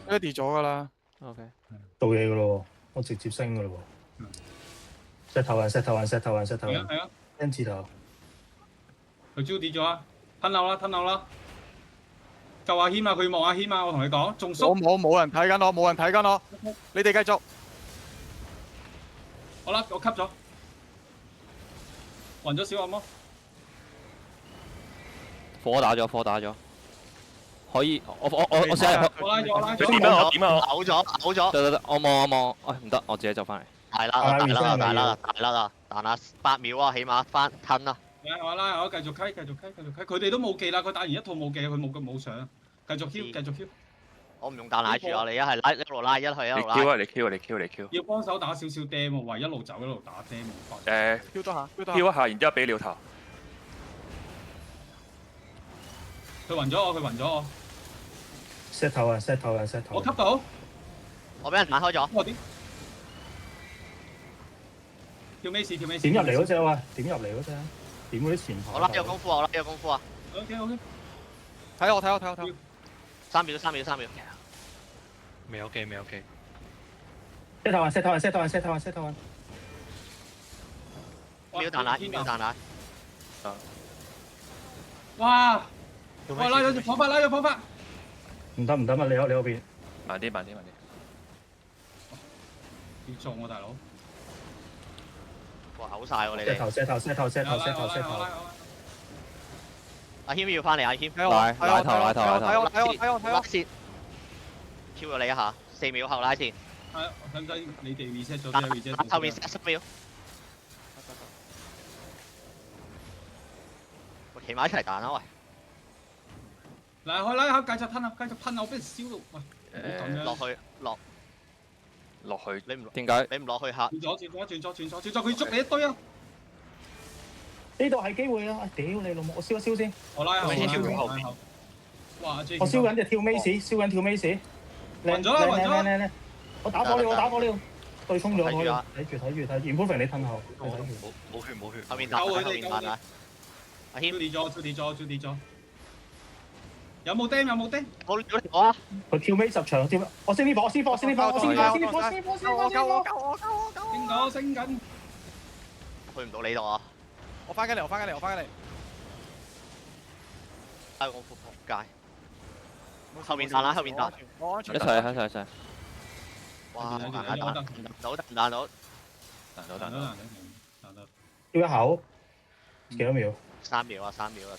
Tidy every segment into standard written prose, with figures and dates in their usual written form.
ready 咗㗎啦。OK。做嘢㗎咯，我直接升㗎咯喎。石頭人，石頭人，石頭人，石頭人。係啊。N 字頭。佢招跌咗啊！吞漏啦，吞漏啦！救阿軒啊！佢望阿軒啊！我同你講，仲縮。冇人睇緊我，冇人睇緊我。你哋繼續。好啦，我吸咗。暈咗小惡魔。火打咗。可以，我試下入。我拉咗。佢點啊？我點啊？嘔咗。得，我望，唔得，我自己走翻嚟。大啦，彈下8秒啊，起碼翻吞啦。我拉，我繼續溪。佢哋都冇技啦，佢打完一套冇技，佢冇上。繼續 Q。我唔用彈奶住啊，你一係一路拉，一係一路拉。你 Q。要幫手打少少 dam 喎，喂，一路走一路打 dam。Q 多下。Q 一下，然之後俾鳥頭。佢暈咗我。石頭人。我吸到。我俾人彈開咗。我點？跳尾士。點入嚟嗰隻喂？點入嚟嗰隻？點嗰啲前排？我拉咗功夫啊！OK。睇我。3秒。未有機。石頭人。秒彈奶。哇！我拉咗隻火法。唔得，你嗰邊。慢啲。要中喎，大佬。哇，嘔晒喎你哋。石頭。阿謙要翻嚟，阿謙。拉頭。拉線。Q 咗你一下，4秒後拉線。係，使唔使你哋 reset 咗先 reset？後面10秒。我企埋一齊彈啦，喂！嗱，開拉口繼續吞啊！我俾人燒到，喂！落去，你唔點解？你唔落去嚇？轉咗，佢捉你一堆啊！呢度係機會啊！屌你老母，我燒一燒先。我拉後。哇！我燒緊隻跳尾士，暈咗啦！我打火了，對衝咗我。睇住，Improving 你褪後。冇血。後面彈啊！阿謙跌咗。有冇釘？我啊！佢跳尾10場，我升啲火。升緊。去唔到你度啊！我翻緊嚟。我副仆街。後面彈。一齊。哇！彈到。跳一口。幾多秒？3秒啊，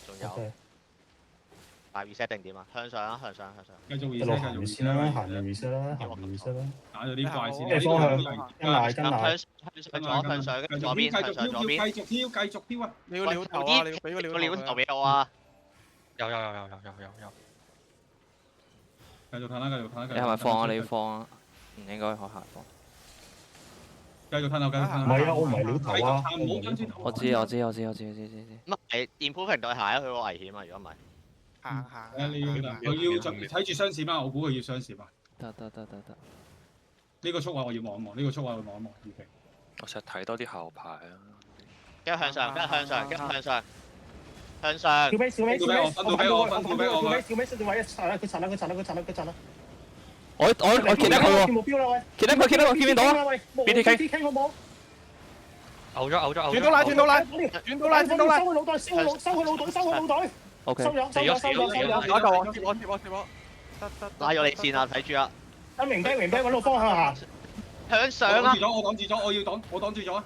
仲有。大 reset 定點啊？向上。繼續 reset 先啦，行完 reset 啦。打咗啲怪先。咩方向？跟奶。向上，跟住左邊，向上左邊。繼續跳啊！你要鳥頭啊！你要俾個鳥頭。個鳥頭俾我啊！有。繼續褪。你係咪放啊？你放啊？唔應該可下放。繼續褪。唔係啊，我唔係鳥頭啊。我知。乜係 improving 對鞋啊？佢好危險啊！如果唔係。行。佢要睇住雙閃啊！我估佢要雙閃啊！得。呢個速位我要望一望，我成日睇多啲後排啊！跟住向上。跳尾。分到俾我。跳尾位一拆啦！佢拆啦！我見得佢喎。目標啦喂！見唔到啊 ！BTK 好冇？嘔咗。轉到拉！收佢腦袋！OK。收咗。接我。得。拉咗你線啊！睇住啊！明啤揾到方向行。向上啊！我擋住咗，我擋住咗啊！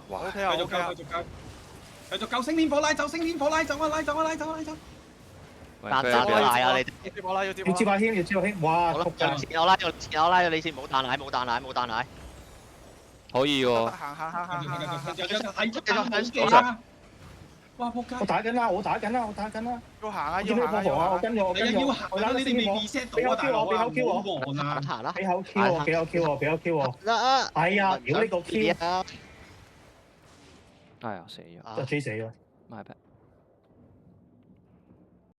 哇！繼續救星天火拉走啊！彈奶啊！你接我啦，要接阿軒，哇！我拉咗你先，冇彈奶。可以喎。行。哇！仆街！我打緊啦！要行啊！見到破防啊！我跟住。要行啊！你哋未 reset 到啊！大佬啊！俾口 Q 我。哎呀！屌呢個 Q！哎呀，死咗。就追死咗。My bad。